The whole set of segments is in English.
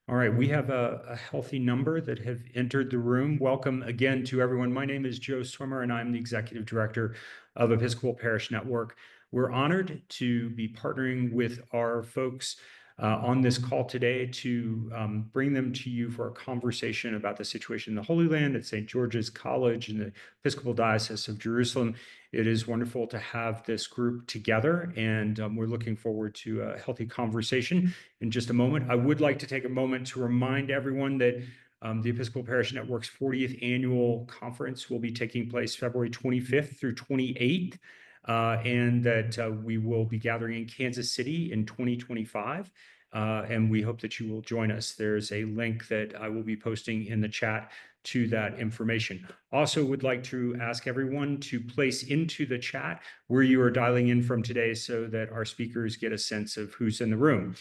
All right, we have a healthy number that have entered the room. Welcome again to everyone. My name is Joe Swimmer, and I'm the Executive Director of Episcopal Parish Network. We're honored to be partnering with our folks on this call today to bring them to you for a conversation about the situation in the Holy Land at St. George's College in the Episcopal Diocese of Jerusalem. It is wonderful to have this group together, and we're looking forward to a healthy conversation in just a moment. I would like to take a moment to remind everyone that the Episcopal Parish Network's 40th annual conference will be taking place February 25th through 28th, and that we will be gathering in Kansas City in 2025. And we hope that you will join us. There's a link that I will be posting in the chat to that information. Also would like to ask everyone to place into the chat where you are dialing in from today so that our speakers get a sense of who's in the room.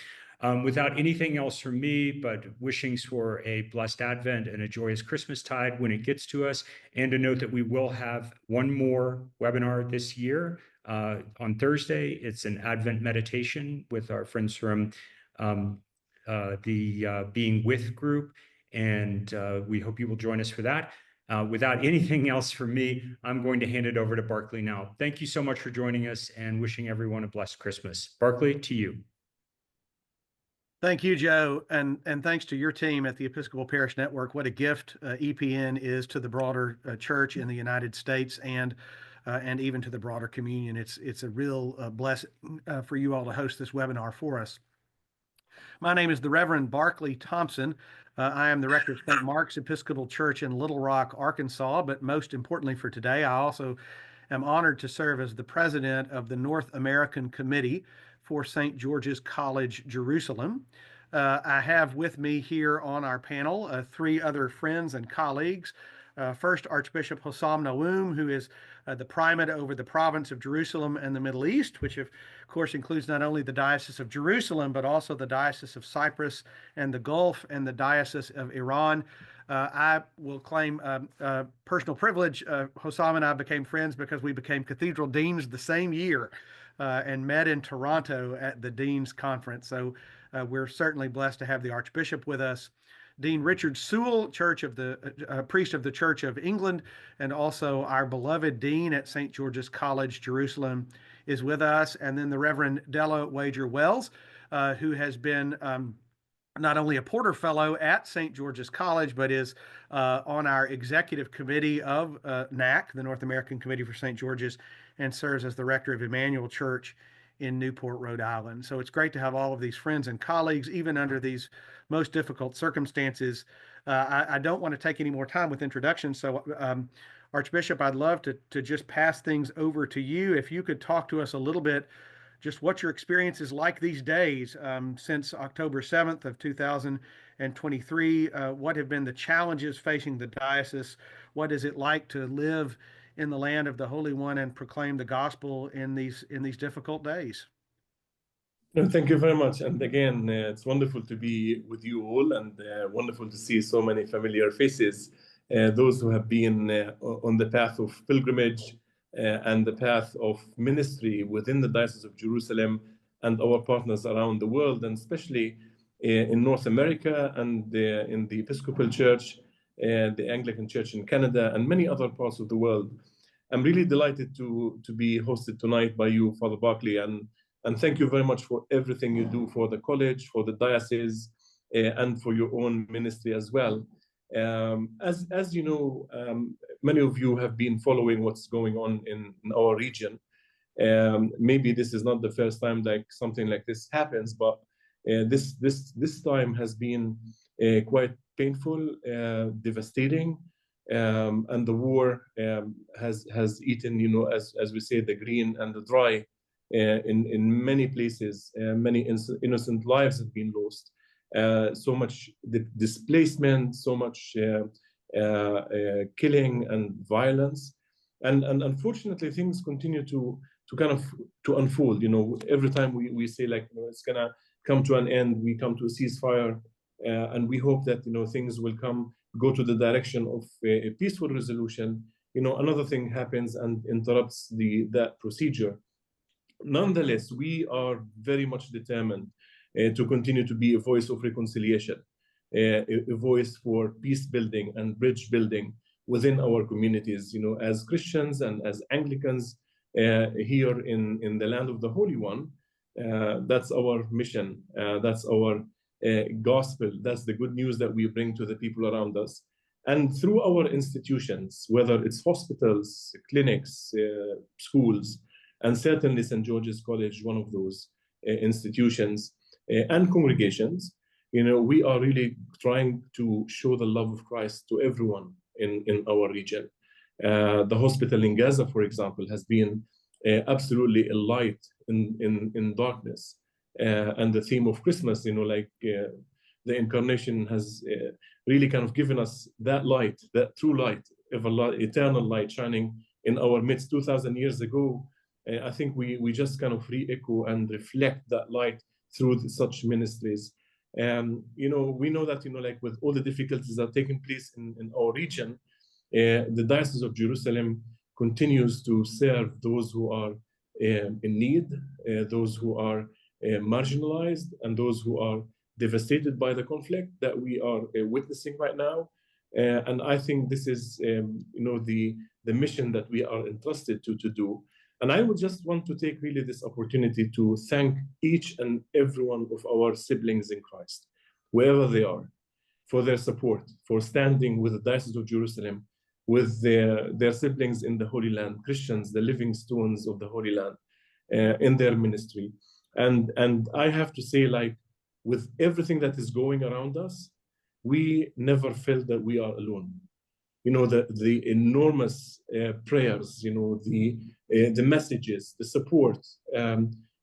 Without anything else from me, but wishings for a blessed Advent and a joyous Christmastide when it gets to us, and a note that we will have one more webinar this year on Thursday. It's an Advent meditation with our friends from the Being With group, and we hope you will join us for that. Without anything else from me, I'm going to hand it over to Barclay now. Thank you so much for joining us and wishing everyone a blessed Christmas. Barclay, to you. Thank you, Joe, and thanks to your team at the Episcopal Parish Network. What a gift EPN is to the broader church in the United States and even to the broader communion. It's a real blessing for you all to host this webinar for us. My name is the Reverend Barclay Thompson. I am the rector of St. Mark's Episcopal Church in Little Rock, Arkansas, but most importantly for today, I also am honored to serve as the president of the North American Committee for St. George's College, Jerusalem. I have with me here on our panel three other friends and colleagues. First, Archbishop Hosam Naoum, who is the primate over the province of Jerusalem and the Middle East, which of course includes not only the Diocese of Jerusalem, but also the Diocese of Cyprus and the Gulf and the Diocese of Iran. I will claim personal privilege. Hosam and I became friends because we became cathedral deans the same year and met in Toronto at the Dean's Conference. So we're certainly blessed to have the Archbishop with us. Dean Richard Sewell, priest of the Church of England, and also our beloved Dean at St. George's College, Jerusalem, is with us. And then the Reverend Della Wager-Wells, who has been not only a Porter Fellow at St. George's College, but is on our executive committee of NAC, the North American Committee for St. George's, and serves as the rector of Emmanuel Church in Newport, Rhode Island. So it's great to have all of these friends and colleagues, even under these most difficult circumstances. I don't want to take any more time with introductions. So Archbishop, I'd love to just pass things over to you. If you could talk to us a little bit, just what your experience is like these days since October 7th of 2023. What have been the challenges facing the diocese? What is it like to live in the land of the Holy One and proclaim the gospel in these difficult days? Thank you very much. And again, it's wonderful to be with you all, and wonderful to see so many familiar faces, those who have been on the path of pilgrimage and the path of ministry within the Diocese of Jerusalem and our partners around the world, and especially in North America and in the Episcopal Church, the Anglican Church in Canada, and many other parts of the world. I'm really delighted to be hosted tonight by you, Father Barclay, and thank you very much for everything you do for the college, for the diocese, and for your own ministry as well. As you know, many of you have been following what's going on in our region. Maybe this is not the first time like something like this happens, but this time has been quite painful, devastating, and the war has eaten, as we say, the green and the dry. In many places, many innocent lives have been lost. So much displacement, so much killing and violence, and unfortunately things continue to unfold. Every time we say it's gonna come to an end, we come to a ceasefire, and we hope that things will go to the direction of a peaceful resolution. Another thing happens and interrupts that procedure. Nonetheless, we are very much determined to continue to be a voice of reconciliation, a voice for peace building and bridge building within our communities, as Christians and as Anglicans here in the land of the Holy One. That's our mission. That's our gospel. That's the good news that we bring to the people around us. And through our institutions, whether it's hospitals, clinics, schools, and certainly St. George's College, one of those institutions, and congregations, we are really trying to show the love of Christ to everyone in our region. The hospital in Gaza, for example, has been absolutely a light in darkness. And the theme of Christmas, the incarnation has really kind of given us that light, that true light, eternal light shining in our midst 2,000 years ago. I think we just kind of re-echo and reflect that light through such ministries. We know that, with all the difficulties that are taking place in our region, the Diocese of Jerusalem continues to serve those who are in need, those who are marginalized, and those who are devastated by the conflict that we are witnessing right now. And I think this is, the mission that we are entrusted to do. And I would just want to take really this opportunity to thank each and every one of our siblings in Christ, wherever they are, for their support, for standing with the Diocese of Jerusalem, with their siblings in the Holy Land, Christians, the living stones of the Holy Land, in their ministry. And I have to say, with everything that is going around us, we never felt that we are alone. The enormous prayers, the messages, the support,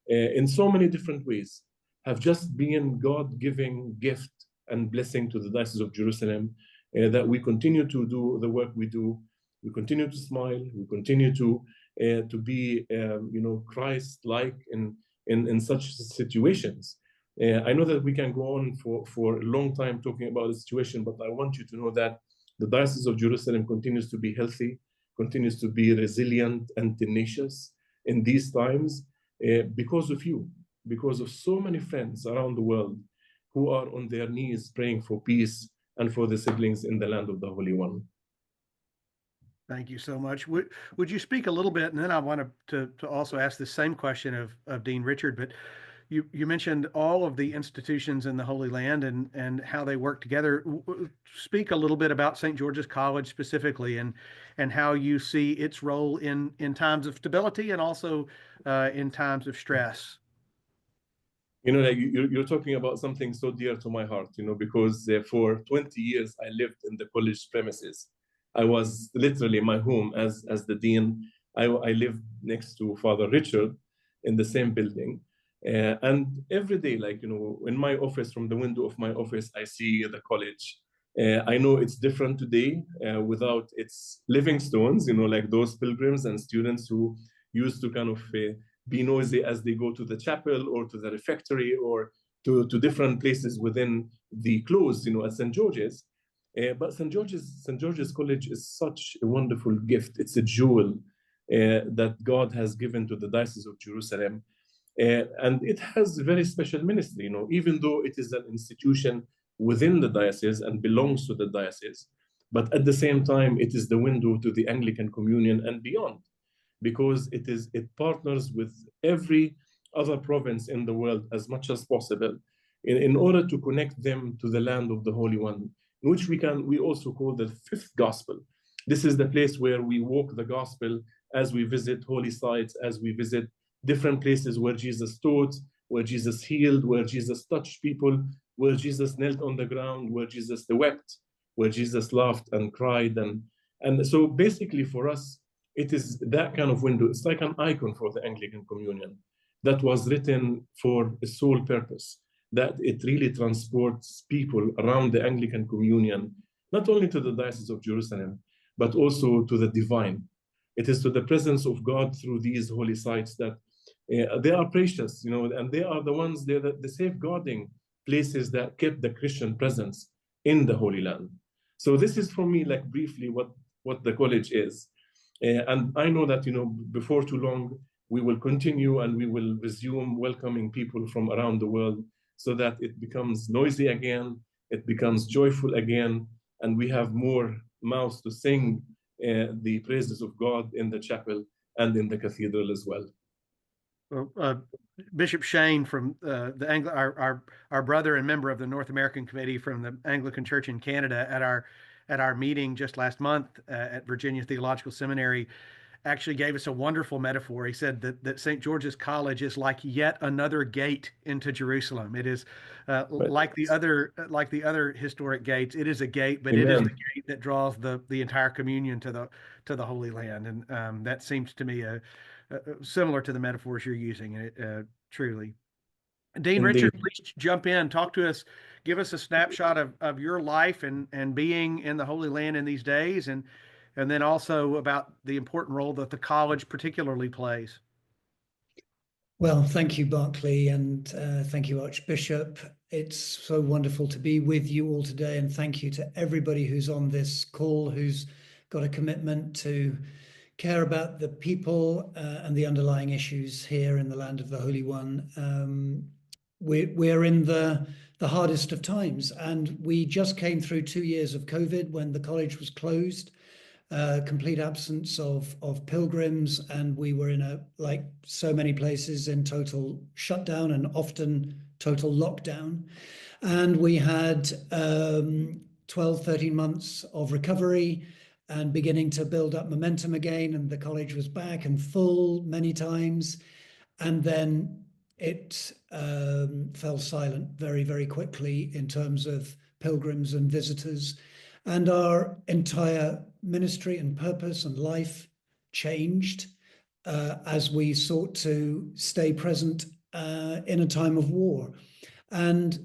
in so many different ways, have just been God-giving gift and blessing to the Diocese of Jerusalem, that we continue to do the work we do. We continue to smile. We continue to be, Christ-like in such situations. I know that we can go on for a long time talking about the situation, but I want you to know that the Diocese of Jerusalem continues to be healthy, continues to be resilient and tenacious in these times, because of you, because of so many friends around the world who are on their knees praying for peace and for the siblings in the land of the Holy One. Thank you so much. Would you speak a little bit, and then I want to also ask the same question of Dean Richard, but you mentioned all of the institutions in the Holy Land and how they work together. Speak a little bit about St. George's College specifically, and how you see its role in times of stability and also in times of stress. You're talking about something so dear to my heart, because for 20 years I lived in the college premises. I was literally my home as the dean. I lived next to Father Richard in the same building. And every day, in my office, from the window of my office, I see the college. I know it's different today without its living stones, like those pilgrims and students who used to kind of be noisy as they go to the chapel or to the refectory or to different places within the close, at St. George's. But St. George's College is such a wonderful gift. It's a jewel that God has given to the Diocese of Jerusalem. And it has a very special ministry, even though it is an institution within the diocese and belongs to the diocese. But at the same time, it is the window to the Anglican communion and beyond, because it partners with every other province in the world as much as possible in order to connect them to the land of the Holy One, which we also call the fifth gospel. This is the place where we walk the gospel as we visit holy sites, as we visit different places where Jesus taught, where Jesus healed, where Jesus touched people, where Jesus knelt on the ground, where Jesus wept, where Jesus laughed and cried. And so basically for us, it is that kind of window. It's like an icon for the Anglican communion that was written for a sole purpose, that it really transports people around the Anglican communion, not only to the Diocese of Jerusalem, but also to the divine. It is to the presence of God through these holy sites that they are precious, and they are the ones, they're the safeguarding places that kept the Christian presence in the Holy Land. So this is for me, briefly, what the college is. And I know that, before too long, we will continue and we will resume welcoming people from around the world so that it becomes noisy again, it becomes joyful again, and we have more mouths to sing the praises of God in the chapel and in the cathedral as well. Well, Bishop Shane from our brother and member of the North American Committee from the Anglican Church in Canada at our meeting just last month at Virginia Theological Seminary actually gave us a wonderful metaphor. He said that St. George's College is like yet another gate into Jerusalem. It is like the other historic gates. It is a gate, but It is the gate that draws the entire communion to the Holy Land, and that seems to me similar to the metaphors you're using. Truly, Dean Indeed. Richard, please jump in, talk to us, give us a snapshot of your life and being in the Holy Land in these days, and then also about the important role that the college particularly plays. Well, thank you, Barclay, and thank you, Archbishop. It's so wonderful to be with you all today, and thank you to everybody who's on this call, who's got a commitment to care about the people and the underlying issues here in the land of the Holy One. We're in the hardest of times, and we just came through 2 years of COVID when the college was closed. Complete absence of pilgrims, and we were like so many places, in total shutdown and often total lockdown. And we had 12, 13 months of recovery and beginning to build up momentum again, and the college was back and full many times. And then it fell silent very, very quickly in terms of pilgrims and visitors. And our entire ministry and purpose and life changed as we sought to stay present in a time of war. And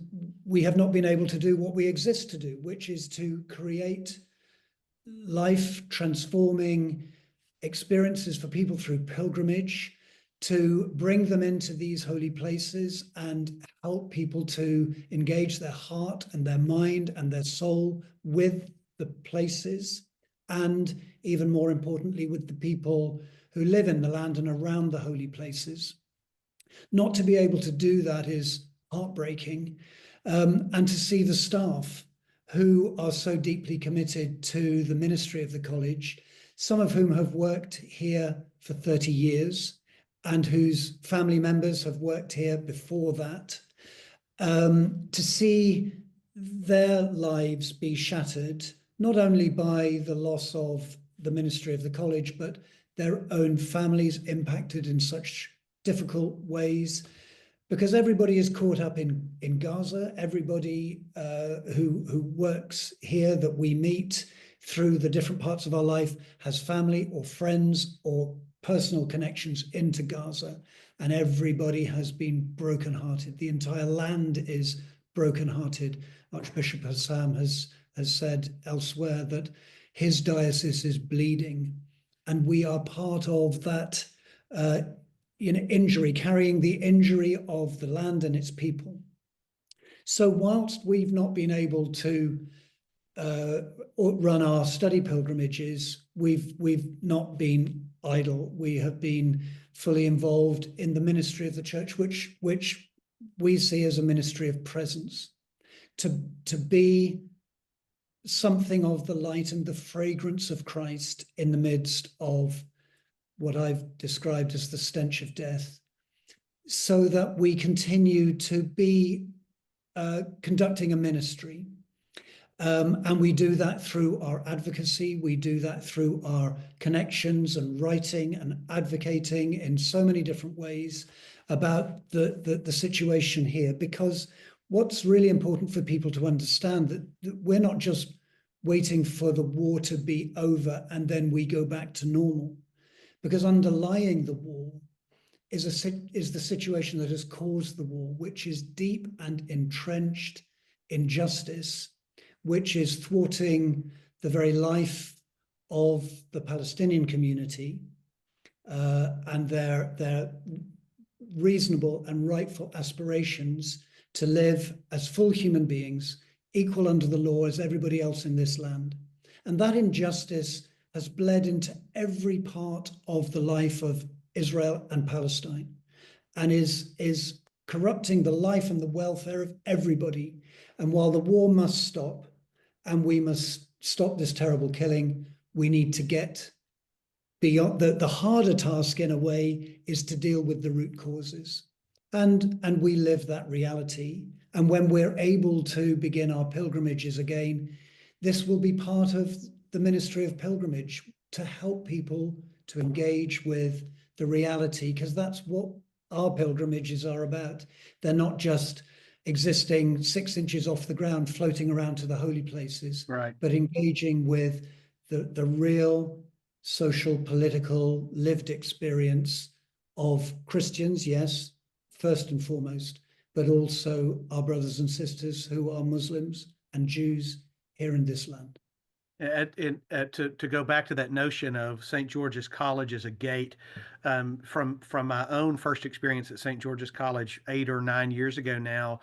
we have not been able to do what we exist to do, which is to create life-transforming experiences for people through pilgrimage, to bring them into these holy places and help people to engage their heart and their mind and their soul with the places, and even more importantly, with the people who live in the land and around the holy places. Not to be able to do that is heartbreaking, and to see the staff who are so deeply committed to the ministry of the college, some of whom have worked here for 30 years and whose family members have worked here before that, to see their lives be shattered, not only by the loss of the ministry of the college, but their own families impacted in such difficult ways, because everybody is caught up in Gaza. Everybody who works here that we meet through the different parts of our life has family or friends or personal connections into Gaza, and everybody has been brokenhearted. The entire land is brokenhearted. Archbishop Hosam has said elsewhere that his diocese is bleeding, and we are part of that injury, carrying the injury of the land and its people. So whilst we've not been able to run our study pilgrimages, we've not been idle. We have been fully involved in the ministry of the church, which we see as a ministry of presence, to be something of the light and the fragrance of Christ in the midst of what I've described as the stench of death, so that we continue to be conducting a ministry. And we do that through our advocacy. We do that through our connections and writing and advocating in so many different ways about the situation here. Because what's really important for people to understand that we're not just waiting for the war to be over and then we go back to normal. Because underlying the war is the situation that has caused the war, which is deep and entrenched injustice, which is thwarting the very life of the Palestinian community and their reasonable and rightful aspirations to live as full human beings, equal under the law as everybody else in this land. And that injustice has bled into every part of the life of Israel and Palestine, and is corrupting the life and the welfare of everybody. And while the war must stop, and we must stop this terrible killing, we need to get beyond. The harder task, in a way, is to deal with the root causes. And we live that reality. And when we're able to begin our pilgrimages again, this will be part of the ministry of pilgrimage, to help people to engage with the reality, because that's what our pilgrimages are about. They're not just existing 6 inches off the ground, floating around to the holy places, Right. but engaging with the real social, political, lived experience of Christians, yes, first and foremost, but also our brothers and sisters who are Muslims and Jews here in this land. To go back to that notion of St. George's College as a gate, from my own first experience at St. George's College 8 or 9 years ago now,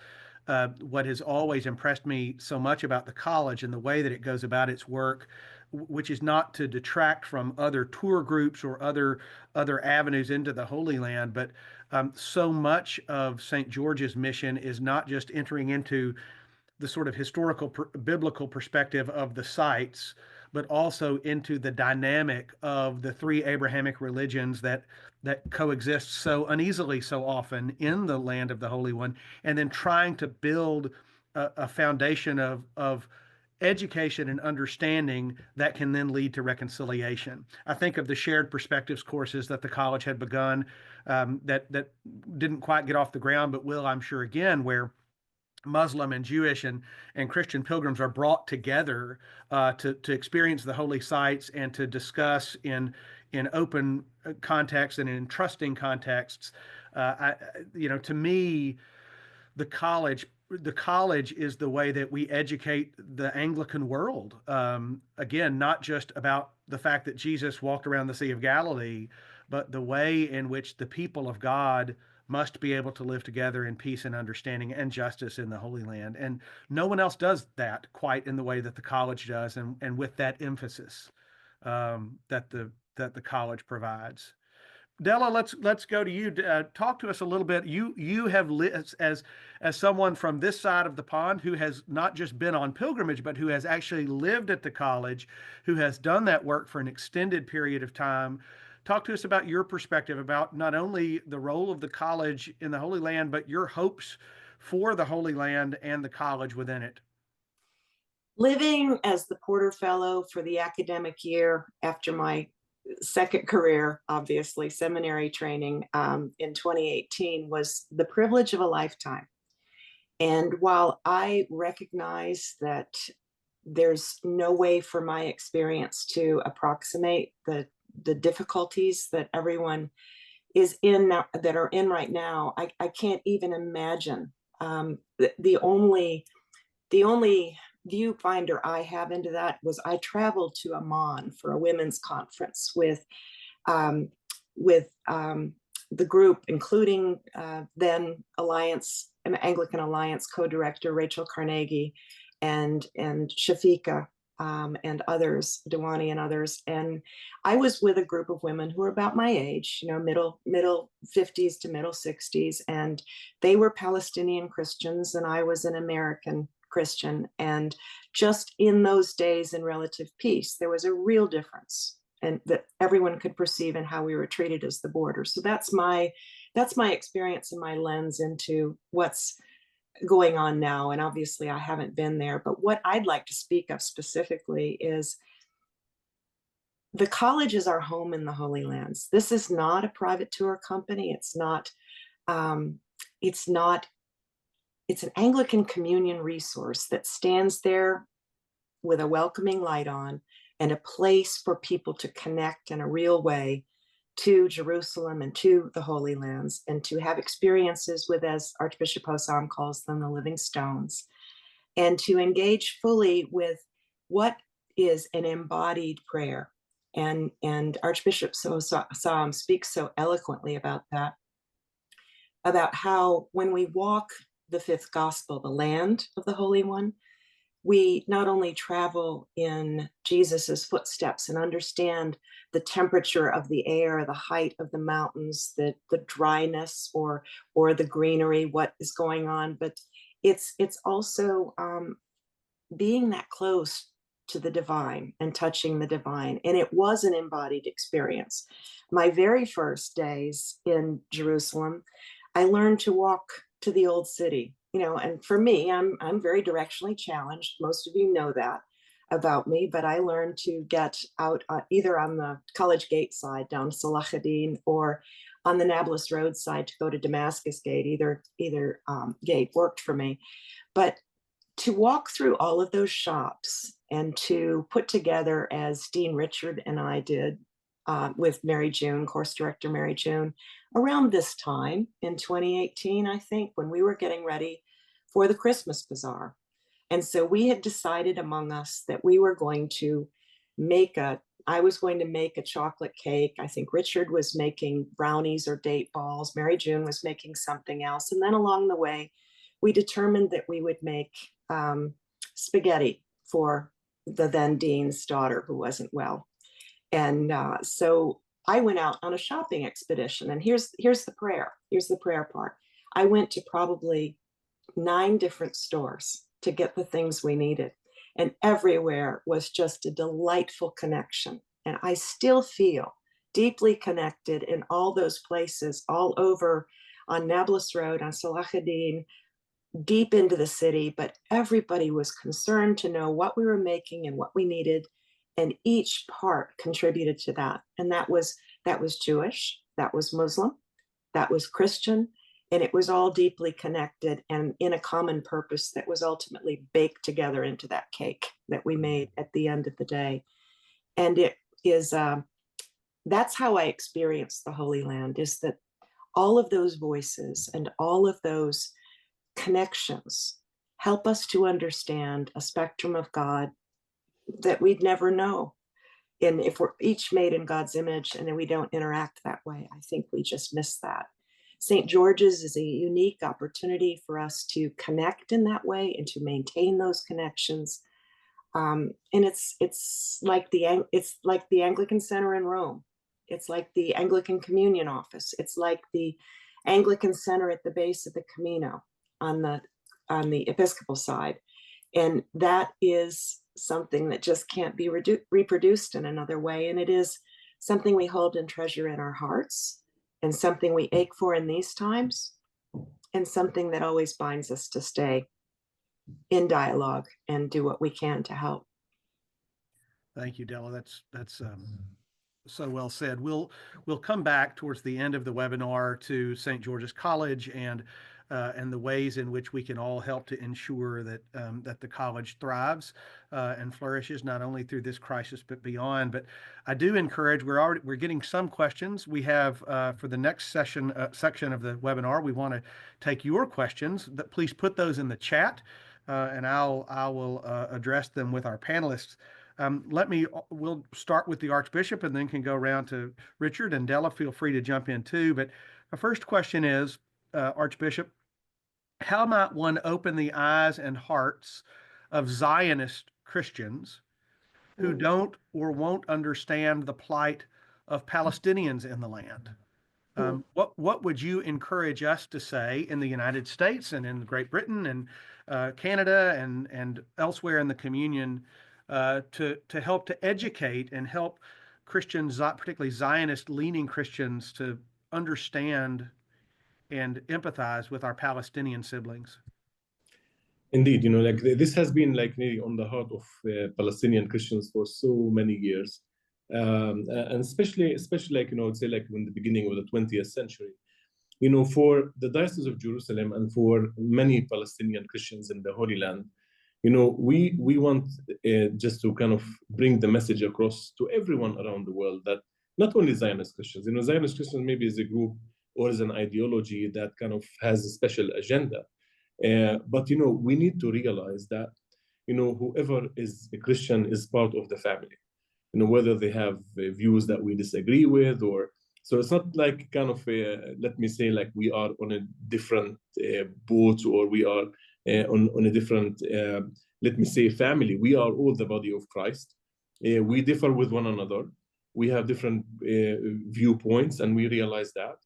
what has always impressed me so much about the college and the way that it goes about its work, which is not to detract from other tour groups or other avenues into the Holy Land, but so much of St. George's mission is not just entering into the sort of historical biblical perspective of the sites, but also into the dynamic of the three Abrahamic religions that coexist so uneasily so often in the land of the Holy One, and then trying to build a foundation of education and understanding that can then lead to reconciliation. I think of the shared perspectives courses that the college had begun, that didn't quite get off the ground, but will, I'm sure, again, where Muslim and Jewish and Christian pilgrims are brought together to experience the holy sites and to discuss in open contexts and in trusting contexts. To me, the college is the way that we educate the Anglican world. Again, not just about the fact that Jesus walked around the Sea of Galilee, but the way in which the people of God must be able to live together in peace and understanding and justice in the Holy Land. And no one else does that quite in the way that the college does, and with that emphasis that the college provides. Della, let's go to you. Talk to us a little bit. You have as someone from this side of the pond who has not just been on pilgrimage, but who has actually lived at the college, who has done that work for an extended period of time. Talk to us about your perspective about not only the role of the college in the Holy Land, but your hopes for the Holy Land and the college within it. Living as the Porter Fellow for the academic year after my second career, obviously, seminary training in 2018 was the privilege of a lifetime. And while I recognize that there's no way for my experience to approximate the difficulties that everyone is in now, that are in right now, I can't even imagine. The only viewfinder I have into that was I traveled to Amman for a women's conference with the group, including then Anglican Alliance co-director Rachel Carnegie and Shafika and others, Dewani and others. And I was with a group of women who were about my age, middle 50s to middle 60s. And they were Palestinian Christians and I was an American Christian. And just in those days in relative peace, there was a real difference, and that everyone could perceive in how we were treated as the border. So that's my experience and my lens into what's going on now. And obviously I haven't been there, but what I'd like to speak of specifically is the college is our home in the Holy Lands. This is not a private tour company. It's an Anglican communion resource that stands there with a welcoming light on and a place for people to connect in a real way to Jerusalem and to the Holy Lands, and to have experiences with, as Archbishop Hosam calls them, the living stones, and to engage fully with what is an embodied prayer. And Archbishop Hosam speaks so eloquently about that, about how when we walk the fifth gospel, the land of the Holy One, we not only travel in Jesus's footsteps and understand the temperature of the air, the height of the mountains, the dryness or the greenery, what is going on, but it's also being that close to the divine and touching the divine. And it was an embodied experience. My very first days in Jerusalem, I learned to walk to the old city, and for me, I'm very directionally challenged. Most of you know that about me, but I learned to get out either on the College Gate side down Salahadin or on the Nablus Road side to go to Damascus Gate. Either gate worked for me. But to walk through all of those shops and to put together, as Dean Richard and I did with Mary June, course director Mary June, around this time in 2018, I think, when we were getting ready for the Christmas Bazaar. And so we had decided among us that we were going to I was going to make a chocolate cake. I think Richard was making brownies or date balls. Mary June was making something else. And then along the way, we determined that we would make spaghetti for the then dean's daughter who wasn't well. And so I went out on a shopping expedition. And here's the prayer. Here's the prayer part. I went to probably 9 different stores to get the things we needed. And everywhere was just a delightful connection. And I still feel deeply connected in all those places, all over on Nablus Road, on Salahadin, deep into the city. But everybody was concerned to know what we were making and what we needed. And each part contributed to that. And that was Jewish, that was Muslim, that was Christian, and it was all deeply connected and in a common purpose that was ultimately baked together into that cake that we made at the end of the day. And it is, that's how I experienced the Holy Land, is that all of those voices and all of those connections help us to understand a spectrum of God that we'd never know. And if we're each made in God's image and we don't interact that way, I think we just miss that. St. George's is a unique opportunity for us to connect in that way and to maintain those connections. And it's like the Anglican Center in Rome. It's like the Anglican Communion Office. It's like the Anglican Center at the base of the Camino on the Episcopal side. And that is something that just can't be reproduced in another way. And it is something we hold and treasure in our hearts, and something we ache for in these times, and something that always binds us to stay in dialogue and do what we can to help. Thank you, Della. That's so well said. We'll come back towards the end of the webinar to St. George's College and the ways in which we can all help to ensure that that the college thrives and flourishes, not only through this crisis but beyond. But I do encourage. We're getting some questions. We have for the next section of the webinar. We want to take your questions. Please put those in the chat, and I will address them with our panelists. We'll start with the Archbishop and then can go around to Richard and Della. Feel free to jump in too. But the first question is, Archbishop, how might one open the eyes and hearts of Zionist Christians who don't or won't understand the plight of Palestinians in the land? What would you encourage us to say in the United States and in Great Britain and Canada and elsewhere in the communion to help to educate and help Christians, particularly Zionist-leaning Christians, to understand and empathize with our Palestinian siblings? Indeed, like this has been like really on the heart of Palestinian Christians for so many years, and especially like I would say like in the beginning of the 20th century, for the Diocese of Jerusalem and for many Palestinian Christians in the Holy Land, we want just to kind of bring the message across to everyone around the world that not only Zionist Christians, Zionist Christians maybe is a group or is an ideology that kind of has a special agenda. But, we need to realize that, whoever is a Christian is part of the family, whether they have views that we disagree with or, so it's not like kind of, let me say, like we are on a different boat or we are on a different let me say, family. We are all the body of Christ. We differ with one another. We have different viewpoints, and we realize that.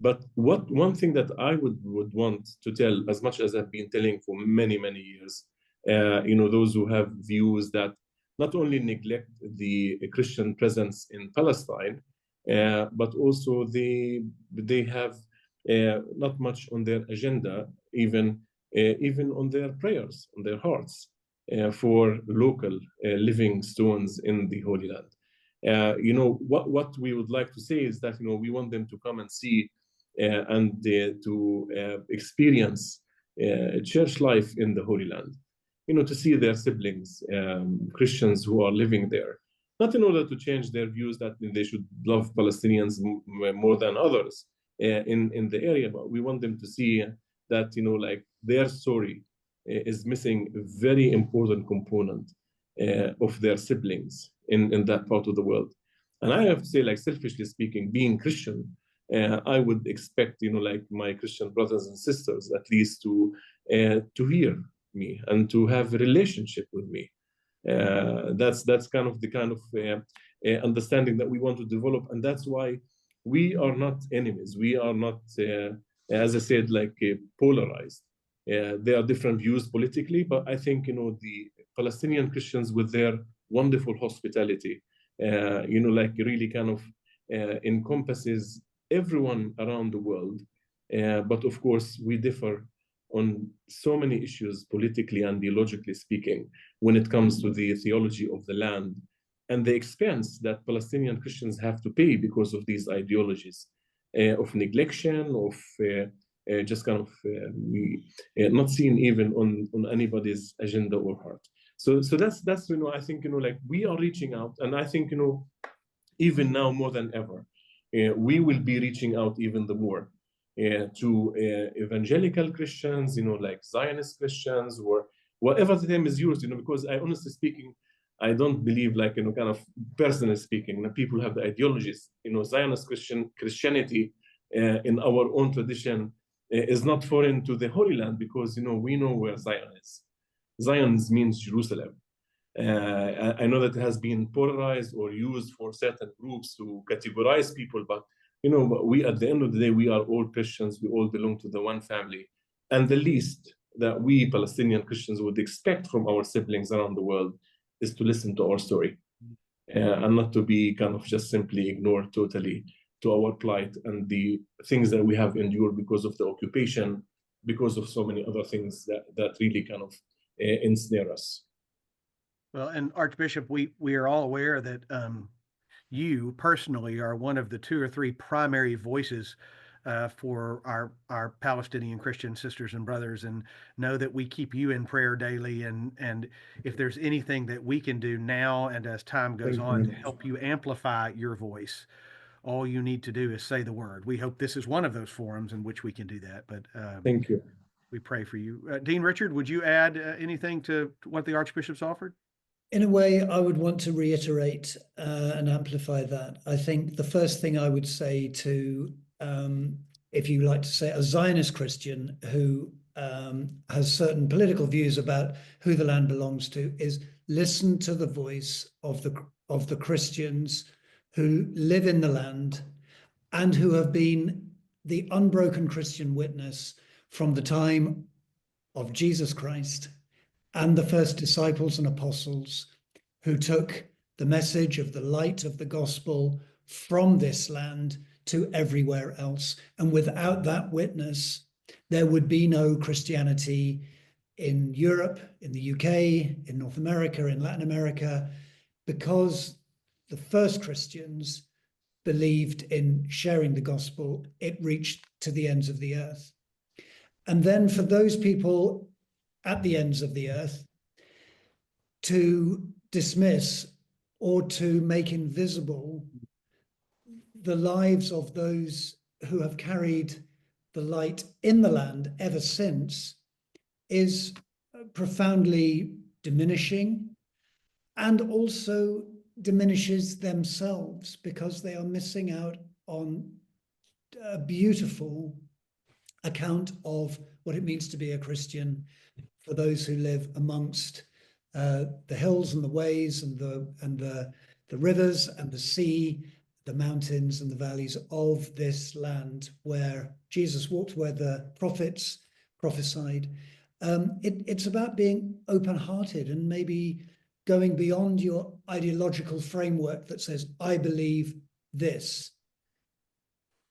But one thing that I would want to tell, as much as I've been telling for many, many years, those who have views that not only neglect the Christian presence in Palestine, but also they have not much on their agenda, even on their prayers, on their hearts, for local living stones in the Holy Land. What we would like to say is that we want them to come and see and to experience church life in the Holy Land. To see their siblings, Christians who are living there, not in order to change their views that they should love Palestinians more than others in the area, but we want them to see that like their story is missing a very important component of their siblings in that part of the world. And I have to say, like, selfishly speaking, being Christian, I would expect like my Christian brothers and sisters at least to hear me and to have a relationship with me. That's kind of understanding that we want to develop, and that's why we are not enemies. We are not, as I said, like polarized. There are different views politically, but I think the Palestinian Christians, with their wonderful hospitality, like really kind of encompasses everyone around the world. But of course, we differ on so many issues, politically and theologically speaking, when it comes to the theology of the land and the expense that Palestinian Christians have to pay because of these ideologies of neglection, of just kind of not seen even on anybody's agenda or heart. So that's I think like we are reaching out, and I think even now more than ever, we will be reaching out even the more to evangelical Christians, like Zionist Christians, or whatever the term is used, because I honestly speaking, I don't believe, like, kind of personally speaking, that people have the ideologies. Zionist Christianity in our own tradition is not foreign to the Holy Land, because, we know where Zion is. Zion means Jerusalem. I know that it has been polarized or used for certain groups to categorize people, but we, at the end of the day, we are all Christians. We all belong to the one family. And the least that we Palestinian Christians would expect from our siblings around the world is to listen to our story and not to be kind of just simply ignored totally to our plight and the things that we have endured because of the occupation, because of so many other things that really kind of ensnare us. Well, and Archbishop, we are all aware that you personally are one of the 2 or 3 primary voices for our Palestinian Christian sisters and brothers, and know that we keep you in prayer daily. And if there's anything that we can do now and as time goes on to help you amplify your voice, all you need to do is say the word. We hope this is one of those forums in which we can do that. But thank you. We pray for you. Dean Richard, would you add anything to what the Archbishop's offered? In a way, I would want to reiterate and amplify that. I think the first thing I would say to, if you like to say, a Zionist Christian who has certain political views about who the land belongs to, is listen to the voice of the Christians who live in the land and who have been the unbroken Christian witness from the time of Jesus Christ and the first disciples and apostles who took the message of the light of the gospel from this land to everywhere else. And without that witness, there would be no Christianity in Europe, in the UK, in North America, in Latin America, because the first Christians believed in sharing the gospel. It reached to the ends of the earth. And then for those people at the ends of the earth to dismiss or to make invisible the lives of those who have carried the light in the land ever since is profoundly diminishing, and also diminishes themselves, because they are missing out on a beautiful account of what it means to be a Christian for those who live amongst the hills and the ways and the rivers and the sea, the mountains and the valleys of this land where Jesus walked, where the prophets prophesied. It's about being open-hearted and maybe going beyond your ideological framework that says, I believe this,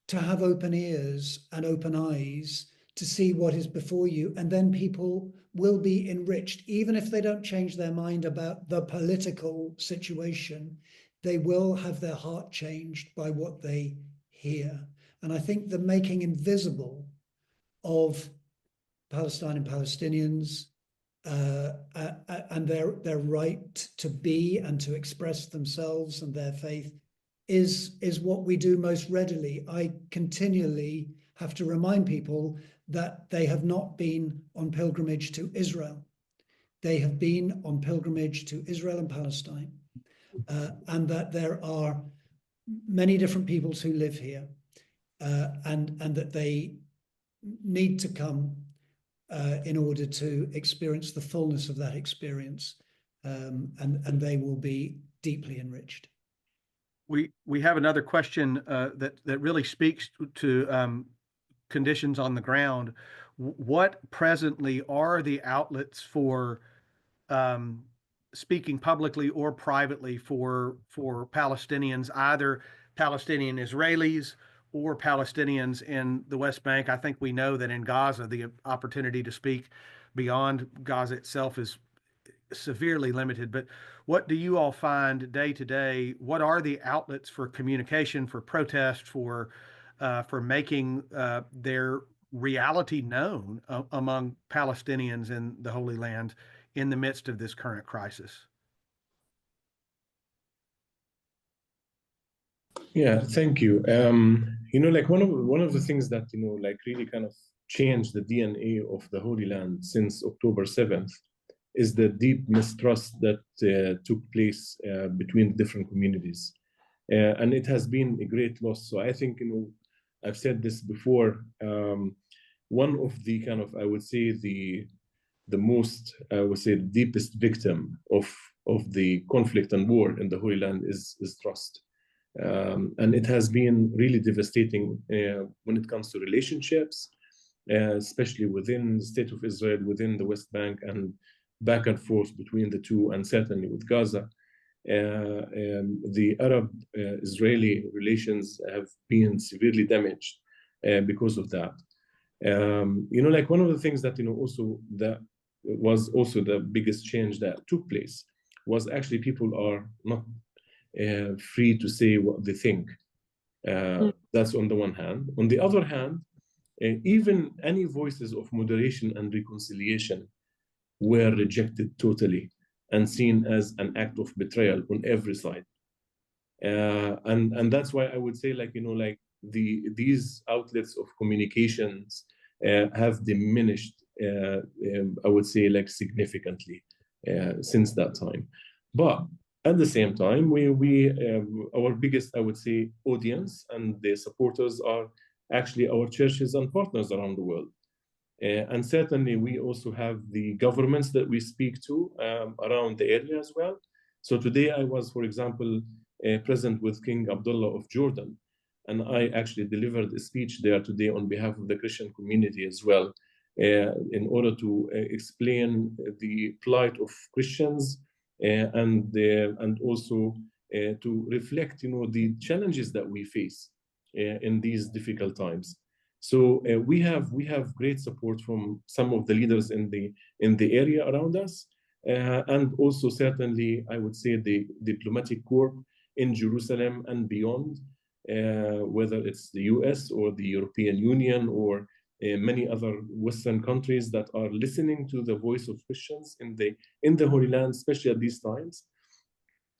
to have open ears and open eyes to see what is before you. And then people will be enriched, even if they don't change their mind about the political situation, they will have their heart changed by what they hear. And I think the making invisible of Palestine and Palestinians and their right to be and to express themselves and their faith is what we do most readily. I continually have to remind people that they have not been on pilgrimage to Israel. They have been on pilgrimage to Israel and Palestine, and that there are many different peoples who live here, and that they need to come in order to experience the fullness of that experience, and they will be deeply enriched. We have another question that really speaks to conditions on the ground. What presently are the outlets for speaking publicly or privately for Palestinians, either Palestinian Israelis or Palestinians in the West Bank? I think we know that in Gaza, the opportunity to speak beyond Gaza itself is severely limited. But what do you all find day to day? What are the outlets for communication, for protest, for making their reality known among Palestinians in the Holy Land in the midst of this current crisis? Yeah, thank you. Like one of the things that like really kind of changed the DNA of the Holy Land since October 7th is the deep mistrust that took place between different communities, and it has been a great loss. So I think I've said this before. One of the kind of, I would say, the most, I would say, deepest victim of the conflict and war in the Holy Land is trust. And it has been really devastating when it comes to relationships, especially within the State of Israel, within the West Bank, and back and forth between the two, and certainly with Gaza. The Arab-Israeli relations have been severely damaged because of that. Like one of the things that, also that was also the biggest change that took place was actually people are not free to say what they think. That's on the one hand. On the other hand, even any voices of moderation and reconciliation were rejected totally and seen as an act of betrayal on every side. And that's why I would say, like, like these outlets of communications have diminished, I would say, like, significantly since that time. But at the same time, our biggest, I would say, audience and the supporters are actually our churches and partners around the world. And certainly we also have the governments that we speak to around the area as well. So today I was, for example, present with King Abdullah of Jordan, and I actually delivered a speech there today on behalf of the Christian community as well, in order to explain the plight of Christians and also to reflect, the challenges that we face in these difficult times. So we have great support from some of the leaders in the area around us, and also certainly I would say the diplomatic corps in Jerusalem and beyond, whether it's the US or the European Union or many other Western countries that are listening to the voice of Christians in the Holy Land, especially at these times.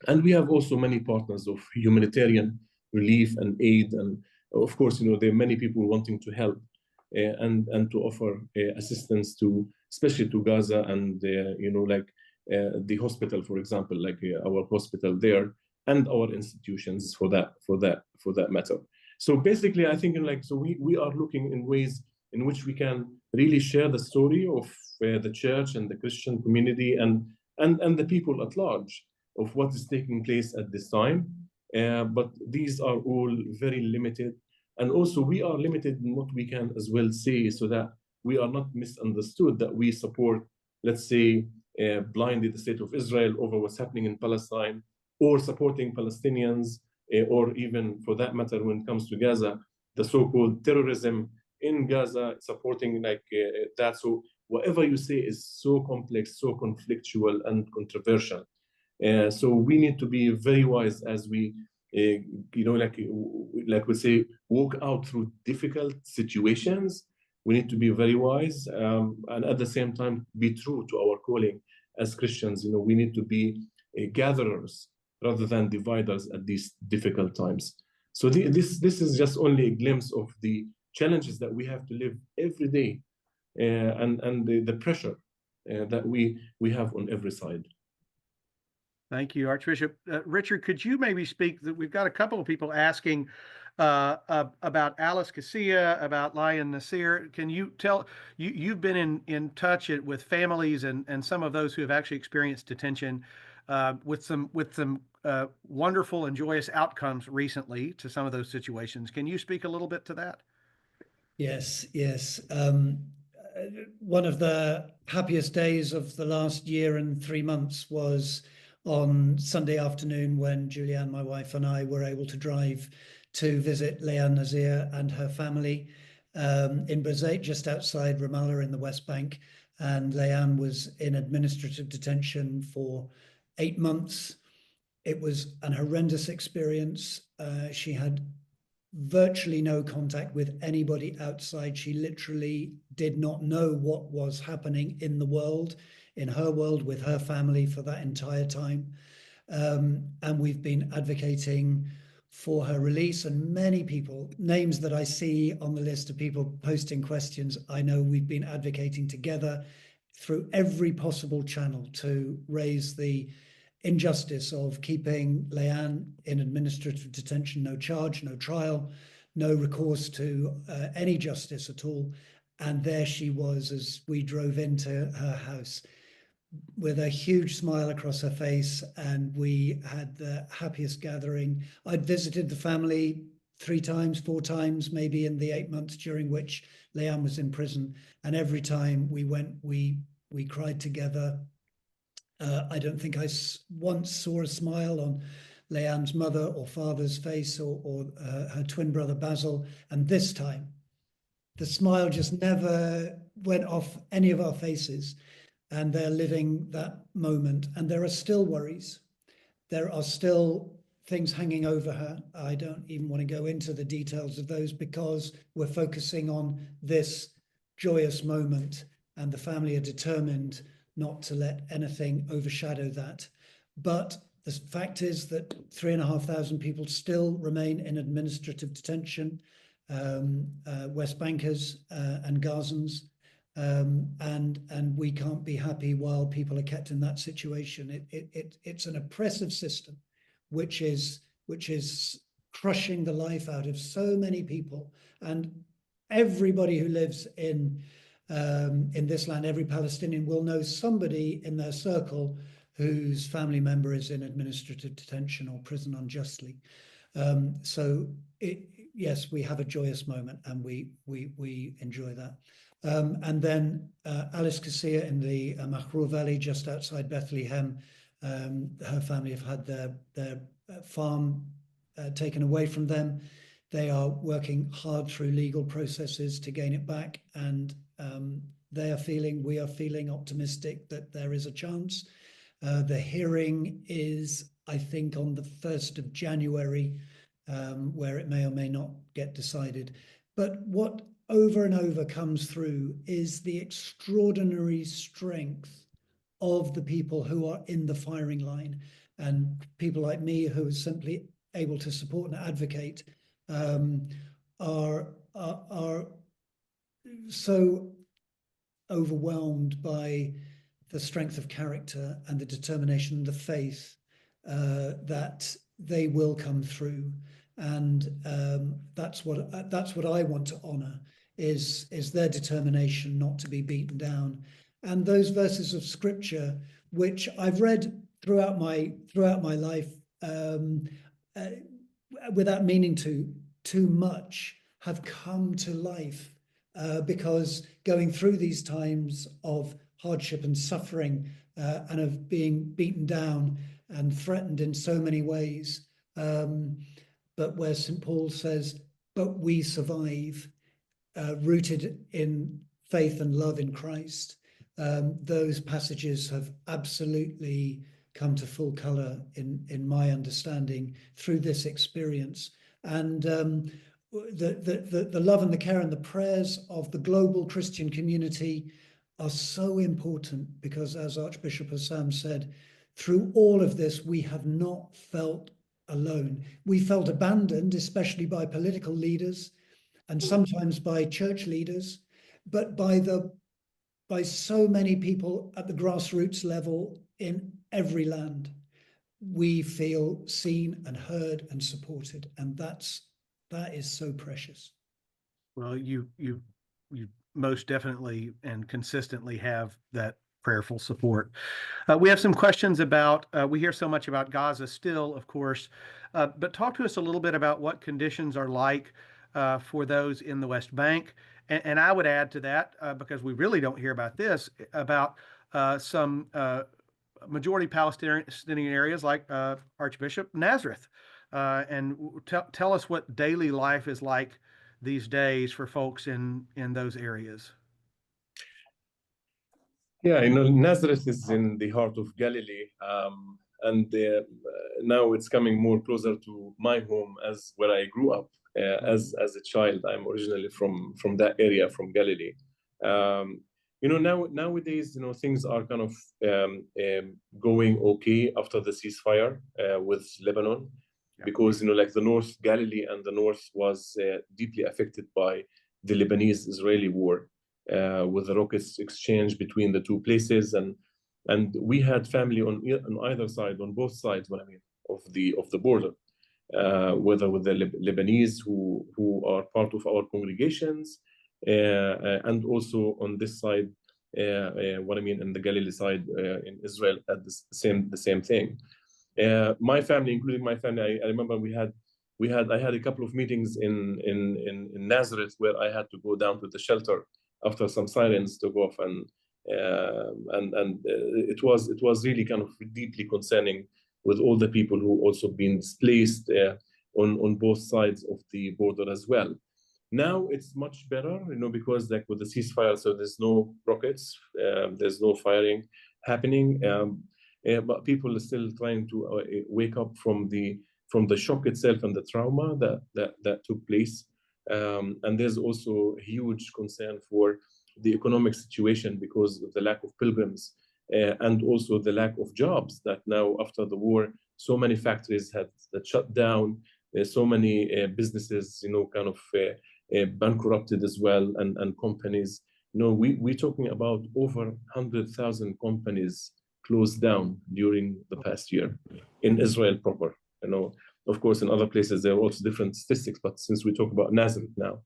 And we have also many partners of humanitarian relief and aid, and of course, there are many people wanting to help and to offer assistance to, especially to Gaza and like the hospital, for example, like our hospital there and our institutions for that matter. So basically, I think we are looking in ways in which we can really share the story of the church and the Christian community and and the people at large of what is taking place at this time. But these are all very limited. And also we are limited in what we can as well say, so that we are not misunderstood, that we support, let's say, blindly the state of Israel over what's happening in Palestine, or supporting Palestinians, or even for that matter, when it comes to Gaza, the so-called terrorism in Gaza, supporting like that. So whatever you say is so complex, so conflictual and controversial. So we need to be very wise as we, like we say, walk out through difficult situations. We need to be very wise, and at the same time be true to our calling as Christians. We need to be gatherers rather than dividers at these difficult times. So this is just only a glimpse of the challenges that we have to live every day, and the pressure that we have on every side. Thank you, Archbishop. Richard, could you maybe speak, that we've got a couple of people asking about Alice Casilla, about Lion Nasir. Can you tell, you've been in touch with families and some of those who have actually experienced detention, with some wonderful and joyous outcomes recently to some of those situations. Can you speak a little bit to that? Yes. One of the happiest days of the last year and 3 months was on Sunday afternoon, when Julianne, my wife, and I were able to drive to visit Leanne Nazir and her family in Berzeit, just outside Ramallah in the West Bank. And Leanne was in administrative detention for 8 months. It was an horrendous experience. She had virtually no contact with anybody outside. She literally did not know what was happening in the world, in her world, with her family for that entire time. And we've been advocating for her release, and many people, names that I see on the list of people posting questions, I know we've been advocating together through every possible channel to raise the injustice of keeping Leanne in administrative detention, no charge, no trial, no recourse to any justice at all. And there she was as we drove into her house with a huge smile across her face, and we had the happiest gathering. I'd visited the family 3 times, 4 times, maybe in the 8 months during which Leanne was in prison. And every time we went, we cried together. I don't think I once saw a smile on Leanne's mother or father's face, or her twin brother Basil. And this time, the smile just never went off any of our faces. And they're living that moment. And there are still worries. There are still things hanging over her. I don't even want to go into the details of those, because we're focusing on this joyous moment, and the family are determined not to let anything overshadow that. But the fact is that 3,500 people still remain in administrative detention, West Bankers and Gazans. And we can't be happy while people are kept in that situation. It's an oppressive system, which is crushing the life out of so many people. And everybody who lives in this land, every Palestinian will know somebody in their circle whose family member is in administrative detention or prison unjustly. So yes, we have a joyous moment, and we enjoy that. And then Alice Casilla in the Mahrou Valley, just outside Bethlehem, her family have had their farm taken away from them. They are working hard through legal processes to gain it back, and we are feeling optimistic that there is a chance. The hearing is, I think, on the 1st of January, where it may or may not get decided. But what over and over comes through is the extraordinary strength of the people who are in the firing line, and people like me who are simply able to support and advocate are so overwhelmed by the strength of character and the determination and the faith that they will come through. And that's what I want to honor, is their determination not to be beaten down. And those verses of scripture which I've read throughout my life without meaning to too much, have come to life because going through these times of hardship and suffering and of being beaten down and threatened in so many ways, but where St. Paul says, but we survive, rooted in faith and love in Christ. Those passages have absolutely come to full color in my understanding through this experience. And the love and the care and the prayers of the global Christian community are so important because, as Archbishop Hosam said, through all of this, we have not felt alone. We felt abandoned, especially by political leaders and sometimes by church leaders, but by so many people at the grassroots level in every land. We feel seen and heard and supported, and that is so precious. Well, you most definitely and consistently have that prayerful support. We have some questions about, we hear so much about Gaza still, of course, but talk to us a little bit about what conditions are like for those in the West Bank. And I would add to that, because we really don't hear about this, about some majority Palestinian areas like Archbishop Nazareth. And tell us what daily life is like these days for folks in those areas. Yeah, Nazareth is in the heart of Galilee, and now it's coming more closer to my home as where I grew up as a child. I'm originally from that area, from Galilee. Nowadays, things are kind of going okay after the ceasefire with Lebanon, because like the North Galilee and the North was deeply affected by the Lebanese-Israeli war. With the rockets exchange between the two places, and we had family on either side, on both sides, of the border, whether with the Lebanese who are part of our congregations, and also on this side, in the Galilee side in Israel, at the same thing. My family, including my family, I remember I had a couple of meetings in Nazareth where I had to go down to the shelter after some sirens took off, and it was really kind of deeply concerning, with all the people who also been displaced on both sides of the border as well. Now it's much better, because like with the ceasefire, so there's no rockets, there's no firing happening, but people are still trying to wake up from the shock itself and the trauma that took place. And there's also huge concern for the economic situation because of the lack of pilgrims and also the lack of jobs, that now after the war, so many factories had shut down, so many businesses, kind of bankrupted as well, and companies. We're talking about over 100,000 companies closed down during the past year in Israel proper. Of course, in other places, there are also different statistics, but since we talk about Nazareth now,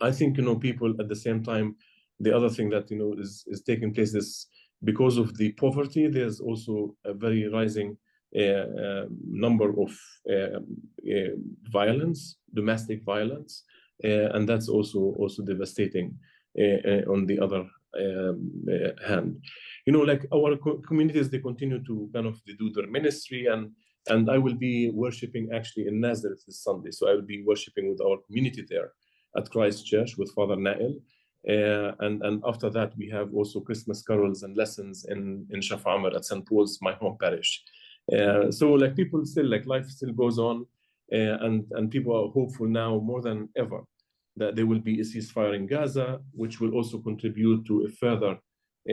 I think, people at the same time, the other thing that, is taking place is because of the poverty, there's also a very rising number of violence, domestic violence, and that's also devastating on the other hand. Like our communities, they continue to kind of do their ministry, and I will be worshiping actually in Nazareth this Sunday. So I will be worshiping with our community there at Christ Church with Father Nail. And after that, we have also Christmas carols and lessons in Shaf Amr at St. Paul's, my home parish. So like people still, like life still goes on, and people are hopeful now more than ever that there will be a ceasefire in Gaza, which will also contribute to a further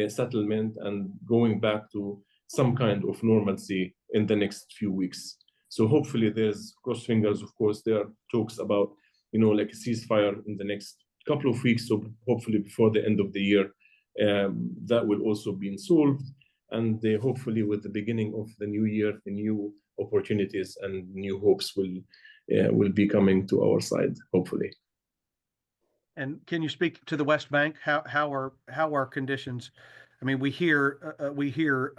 settlement and going back to some kind of normalcy in the next few weeks. So hopefully there's, cross fingers, of course, there are talks about, like a ceasefire in the next couple of weeks. So hopefully before the end of the year, that will also be solved. And hopefully with the beginning of the new year, the new opportunities and new hopes will be coming to our side, hopefully. And can you speak to the West Bank? How are conditions I mean, we hear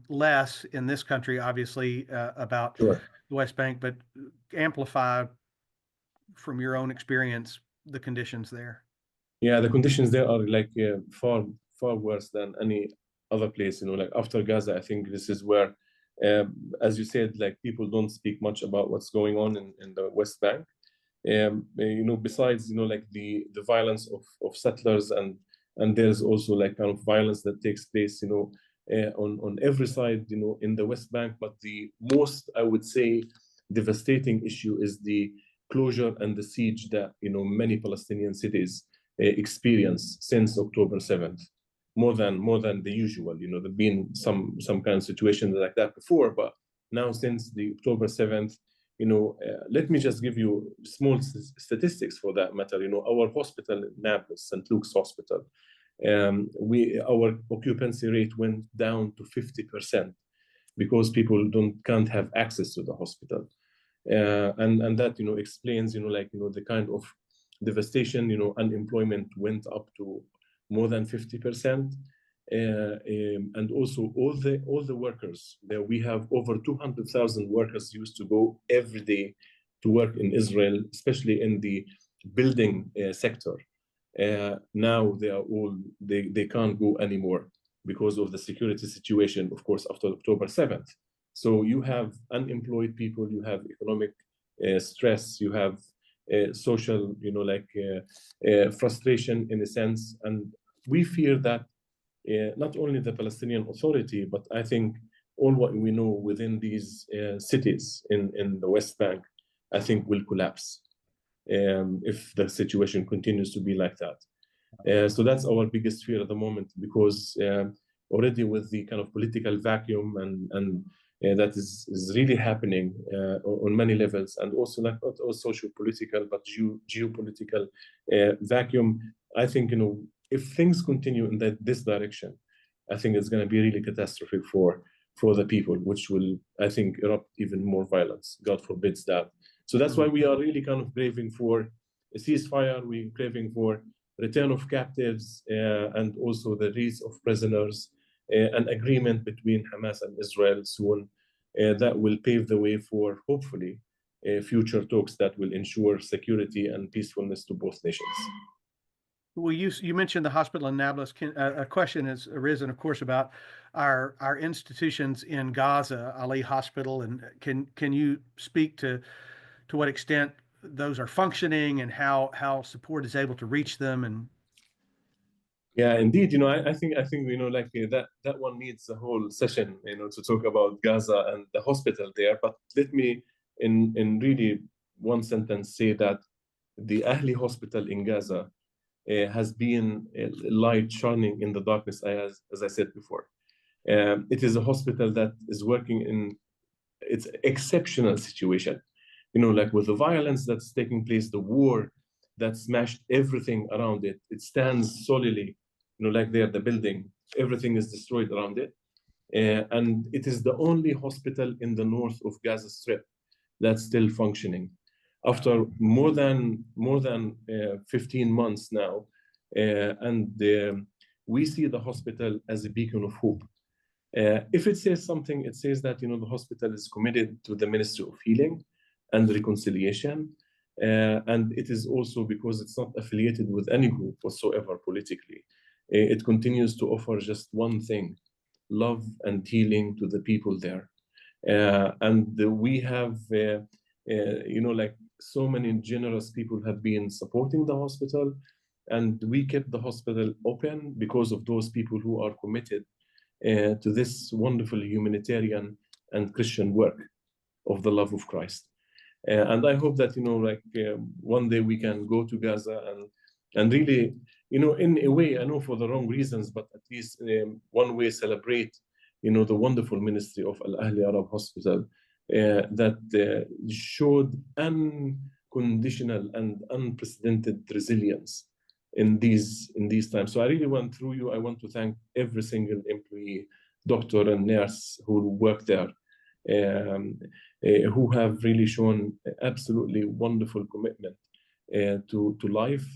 less in this country, obviously, about Sure. the West Bank, but amplify from your own experience the conditions there. Yeah, the conditions there are like far worse than any other place. Like after Gaza, I think this is where, as you said, like people don't speak much about what's going on in the West Bank. Besides, like the violence of settlers, and there's also like kind of violence that takes place, on every side, in the West Bank. But the most, I would say, devastating issue is the closure and the siege that many Palestinian cities experience since October 7th, more than the usual. There've been some kind of situations like that before, but now since the October 7th, let me just give you small statistics for that matter. Our hospital in Naples, St. Luke's Hospital, our occupancy rate went down to 50% because people can't have access to the hospital, and that explains the kind of devastation. Unemployment went up to more than 50%. And also all the workers there, we have over 200,000 workers used to go every day to work in Israel, especially in the building sector. Now they can't go anymore because of the security situation, of course, after October 7th. So you have unemployed people, you have economic stress, you have social, frustration in a sense. And we fear that not only the Palestinian Authority, but I think all what we know within these cities in the West Bank, I think will collapse if the situation continues to be like that. So that's our biggest fear at the moment, because already with the kind of political vacuum and that is really happening on many levels, and also not only social political but geopolitical vacuum. I think if things continue in this direction, I think it's going to be really catastrophic for the people, which will, I think, erupt even more violence. God forbids that. So that's why we are really kind of craving for a ceasefire. We're craving for return of captives and also the release of prisoners, an agreement between Hamas and Israel soon that will pave the way for, hopefully, future talks that will ensure security and peacefulness to both nations. Well, you mentioned the hospital in Nablus. A question has arisen, of course, about our institutions in Gaza, Ali Hospital, and can you speak to what extent those are functioning and how support is able to reach them? And yeah, indeed, I think like that one needs a whole session, to talk about Gaza and the hospital there. But let me, in really one sentence, say that the Ahli Hospital in Gaza has been a light shining in the darkness, as I said before. It is a hospital that is working in its exceptional situation. Like with the violence that's taking place, the war that smashed everything around it, it stands solidly, like there, the building, everything is destroyed around it. And it is the only hospital in the north of Gaza Strip that's still functioning. After more than 15 months now, and we see the hospital as a beacon of hope. If it says something, it says that the hospital is committed to the ministry of healing and reconciliation, and it is also because it's not affiliated with any group whatsoever politically. It continues to offer just one thing: love and healing to the people there. And we have, like so many generous people have been supporting the hospital, and we kept the hospital open because of those people who are committed to this wonderful humanitarian and Christian work of the love of Christ. And I hope that, one day we can go to Gaza and really, in a way, I know for the wrong reasons, but at least one way celebrate, the wonderful ministry of Al Ahli Arab Hospital that showed unconditional and unprecedented resilience in these times. So I really want to thank every single employee, doctor and nurse who work there, who have really shown absolutely wonderful commitment to life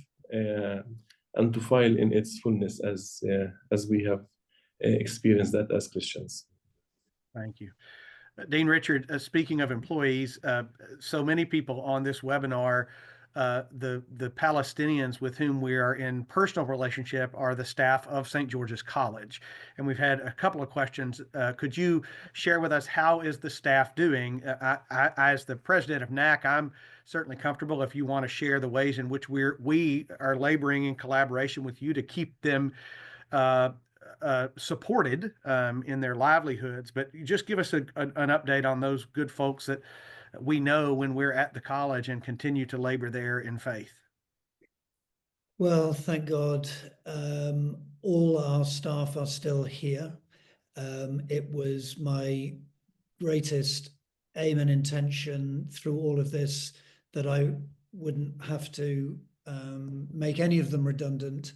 and to file in its fullness, as we have experience that as Christians. Thank you. Dean Richard, speaking of employees, so many people on this webinar, the Palestinians with whom we are in personal relationship are the staff of St. George's College. And we've had a couple of questions. Could you share with us, how is the staff doing? As the president of NAC, I'm certainly comfortable if you want to share the ways in which we are laboring in collaboration with you to keep them supported in their livelihoods, but just give us an update on those good folks that we know when we're at the college and continue to labor there in faith. Well, thank God, all our staff are still here. It was my greatest aim and intention through all of this that I wouldn't have to make any of them redundant.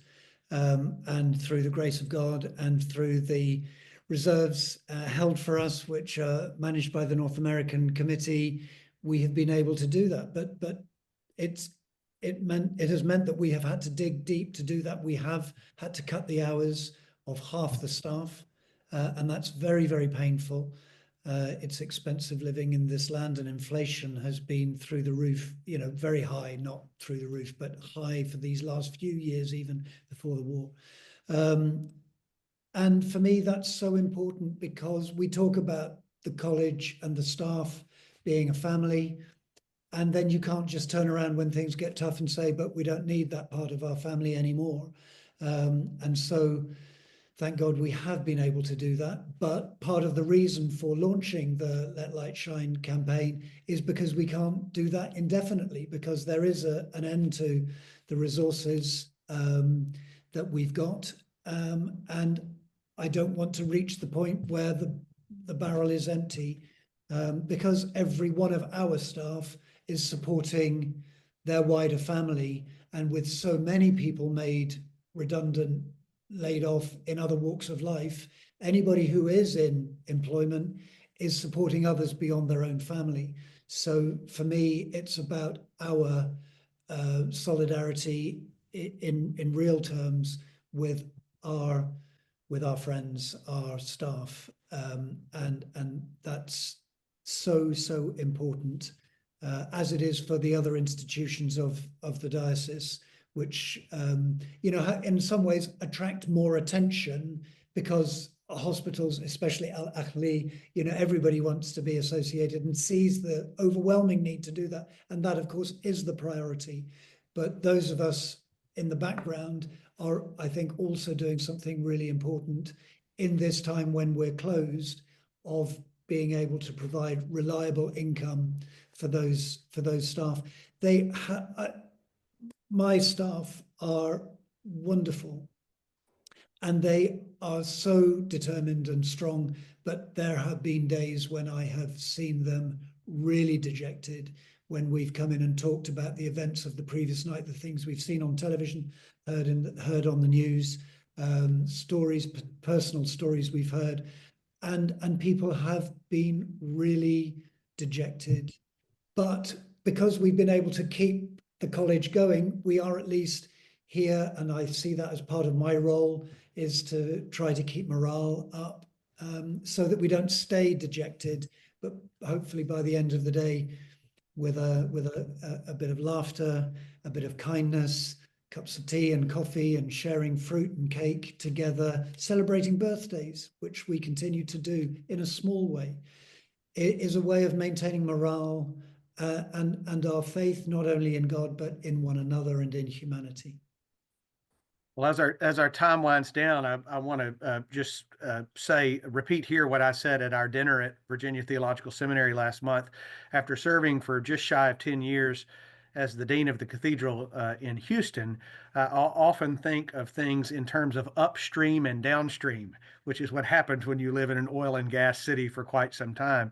And through the grace of God and through the reserves held for us, which are managed by the North American Committee, we have been able to do that. But it has meant that we have had to dig deep to do that. We have had to cut the hours of half the staff, and that's very, very painful. It's expensive living in this land, and inflation has been through the roof, very high, not through the roof, but high for these last few years, even before the war. And for me, that's so important, because we talk about the college and the staff being a family, and then you can't just turn around when things get tough and say, but we don't need that part of our family anymore. And so thank God we have been able to do that. But part of the reason for launching the Let Light Shine campaign is because we can't do that indefinitely, because there is an end to the resources that we've got. And I don't want to reach the point where the barrel is empty, because every one of our staff is supporting their wider family. And with so many people made redundant, laid off in other walks of life, anybody who is in employment is supporting others beyond their own family. So for me, it's about our solidarity in real terms with our friends, our staff, and that's so important, as it is for the other institutions of the diocese, which in some ways attract more attention, because hospitals, especially Al Ahli, everybody wants to be associated and sees the overwhelming need to do that, and that of course is the priority. But those of us in the background are, I think, also doing something really important in this time when we're closed, of being able to provide reliable income for those staff. My staff are wonderful, and they are so determined and strong, but there have been days when I have seen them really dejected, when we've come in and talked about the events of the previous night, the things we've seen on television, heard on the news, stories, personal stories we've heard, and people have been really dejected. But because we've been able to keep the college going, we are at least here, and I see that as part of my role, is to try to keep morale up, so that we don't stay dejected, but hopefully by the end of the day, with a bit of laughter, a bit of kindness, cups of tea and coffee, and sharing fruit and cake together, celebrating birthdays, which we continue to do in a small way, it is a way of maintaining morale, and our faith, not only in God, but in one another and in humanity. Well, as our time winds down, I want to just repeat here what I said at our dinner at Virginia Theological Seminary last month. After serving for just shy of 10 years as the dean of the cathedral in Houston, I often think of things in terms of upstream and downstream, which is what happens when you live in an oil and gas city for quite some time.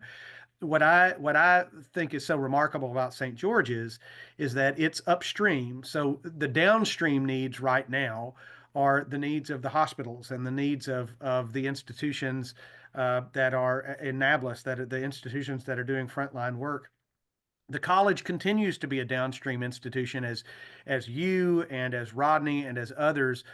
What I think is so remarkable about St. George's is that it's upstream. So the downstream needs right now are the needs of the hospitals and the needs of the institutions that are in Nablus, that are the institutions that are doing frontline work. The college continues to be a downstream institution as you and as Rodney and as others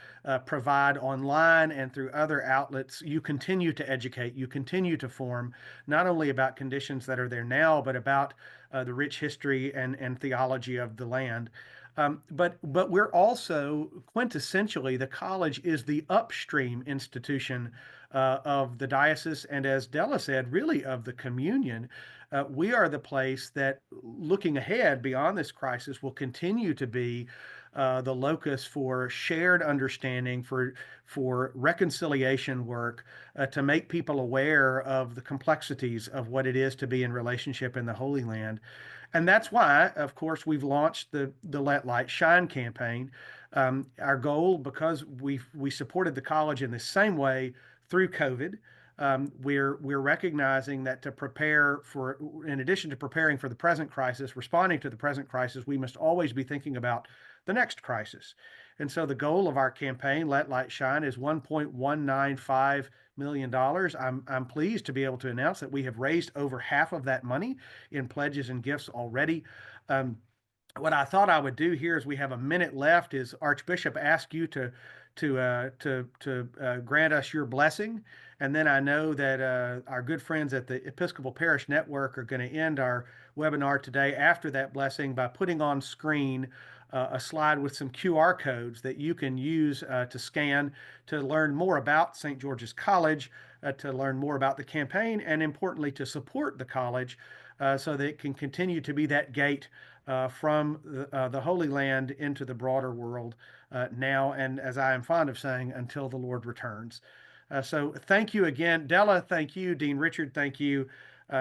provide online and through other outlets. You continue to educate, you continue to form, not only about conditions that are there now, but about the rich history and theology of the land. But we're also quintessentially, the college is the upstream institution of the diocese, and as Della said, really of the communion. We are the place that, looking ahead beyond this crisis, will continue to be the locus for shared understanding, for reconciliation work, to make people aware of the complexities of what it is to be in relationship in the Holy Land. And that's why, of course, we've launched the Let Light Shine campaign. Our goal, because we supported the college in the same way through COVID, we're recognizing that to prepare for, in addition to preparing for the present crisis, responding to the present crisis, we must always be thinking about the next crisis. And so the goal of our campaign, Let Light Shine, is $1.195 million. I'm pleased to be able to announce that we have raised over half of that money in pledges and gifts already. What I thought I would do here, as we have a minute left, is Archbishop ask you to grant us your blessing, and then I know that our good friends at the Episcopal Parish Network are going to end our webinar today after that blessing by putting on screen a slide with some QR codes that you can use to scan to learn more about St. George's College, to learn more about the campaign, and importantly, to support the college so that it can continue to be that gate from the Holy Land into the broader world now, and as I am fond of saying, until the Lord returns. So thank you again. Della, thank you. Dean Richard, thank you.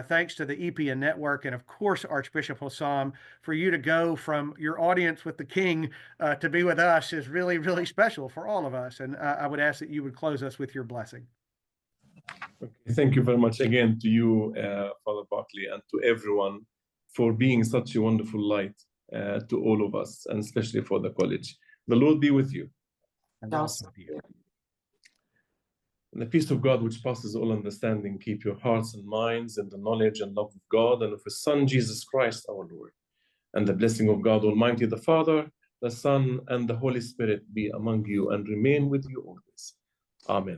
Thanks to the EPN Network, and of course, Archbishop Hosam. For you to go from your audience with the King to be with us is really, really special for all of us. And I would ask that you would close us with your blessing. Okay. Thank you very much again to you, Father Barkley, and to everyone for being such a wonderful light to all of us, and especially for the college. The Lord be with you. And also with you. And the peace of God, which passes all understanding, keep your hearts and minds in the knowledge and love of God and of His Son, Jesus Christ, our Lord. And the blessing of God Almighty, the Father, the Son, and the Holy Spirit be among you and remain with you always. Amen.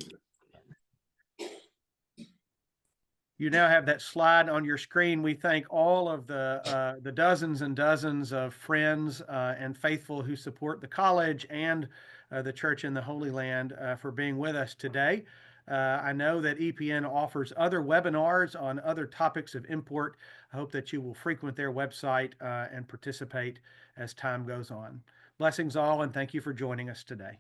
You now have that slide on your screen. We thank all of the dozens and dozens of friends and faithful who support the college and the Church in the Holy Land for being with us today. I know that EPN offers other webinars on other topics of import. I hope that you will frequent their website and participate as time goes on. Blessings all, and thank you for joining us today.